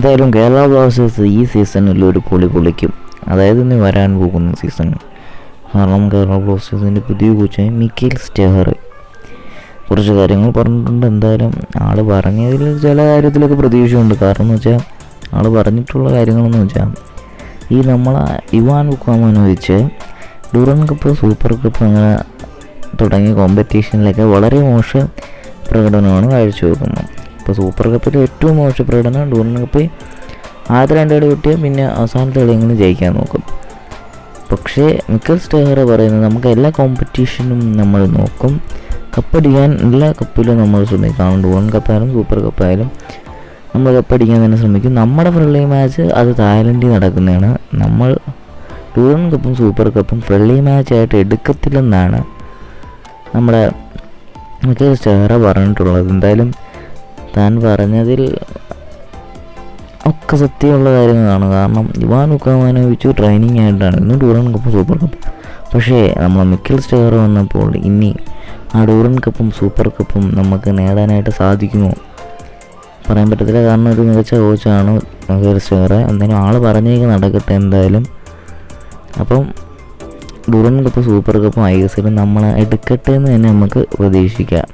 എന്തായാലും കേരള ബ്ലാസ്റ്റേഴ്സ് ഈ സീസണിൽ ഒരു പൊളി പൊളിക്കും, അതായത് ഇനി വരാൻ പോകുന്ന സീസൺ. കാരണം കേരള ബ്ലാസ്റ്റേഴ്സിൻ്റെ പുതിയ കോച്ചായി മിക്കേൽ സ്റ്റെഹർ കുറച്ച് കാര്യങ്ങൾ പറഞ്ഞിട്ടുണ്ട്. എന്തായാലും ആൾ പറഞ്ഞതിൽ ചില കാര്യത്തിലൊക്കെ പ്രതീക്ഷയുണ്ട്. കാരണം എന്ന് വെച്ചാൽ ആൾ പറഞ്ഞിട്ടുള്ള കാര്യങ്ങളെന്ന് വെച്ചാൽ ഈ നമ്മളെ Ivan Vukomanovic Durand cup, super cup അങ്ങനെ തുടങ്ങിയ കോമ്പറ്റീഷനിലൊക്കെ വളരെ മോശം പ്രകടനമാണ് കാഴ്ചവെക്കുന്നത്. ഇപ്പോൾ സൂപ്പർ കപ്പിൽ ഏറ്റവും മോശം പ്രകടനം, ഡ്യൂറൻ കപ്പ് ആദ്യത്തെ 2 കളി കിട്ടിയാൽ പിന്നെ അവസാനത്തെ കളിയെങ്കിലും ജയിക്കാൻ നോക്കും. പക്ഷേ മിക്കേൽ സ്റ്റെഹർ പറയുന്നത് നമുക്ക് എല്ലാ കോമ്പറ്റീഷനും നമ്മൾ നോക്കും, കപ്പടിക്കാൻ എല്ലാ കപ്പിലും നമ്മൾ ശ്രമിക്കണം. ഡ്യൂറൻ കപ്പായാലും സൂപ്പർ കപ്പായാലും നമ്മൾ കപ്പടിക്കാൻ തന്നെ ശ്രമിക്കും. നമ്മുടെ ഫ്രണ്ട്ലി മാച്ച് അത് തായ്ലൻഡിൽ നടക്കുന്നതാണ്. നമ്മൾ ഡ്യൂറൻ കപ്പും സൂപ്പർ കപ്പും ഫ്രണ്ട്ലി മാച്ചായിട്ട് എടുക്കത്തില്ലെന്നാണ് നമ്മുടെ മിക്കേൽ സ്റ്റെഹർ പറഞ്ഞിട്ടുള്ളത്. എന്തായാലും താൻ പറഞ്ഞതിൽ ഒക്കെ സത്യമുള്ള കാര്യങ്ങളാണ്. കാരണം ഇവാൻ വുക്കാമനോവിച്ച് ട്രെയിനിങ് ആയിട്ടാണ് ഇന്ന് ഡ്യൂറൻ കപ്പും സൂപ്പർ കപ്പും. പക്ഷേ നമ്മൾ മിക്കേൽ സ്റ്റെഹർ വന്നപ്പോൾ ഇനി ആ ഡ്യൂറൻ കപ്പും സൂപ്പർ കപ്പും നമുക്ക് നേടാനായിട്ട് സാധിക്കുമോ പറയാൻ പറ്റത്തില്ല. കാരണം ഒരു മികച്ച കോച്ചാണ് മിക്കേൽ സ്റ്റെഹർ. എന്തായാലും ആൾ പറഞ്ഞേക്ക് നടക്കട്ടെ എന്തായാലും. അപ്പം ഡ്യൂറൻ കപ്പ്, സൂപ്പർ കപ്പും ISL നമ്മൾ എടുക്കട്ടെ എന്ന് തന്നെ നമുക്ക് പ്രതീക്ഷിക്കാം.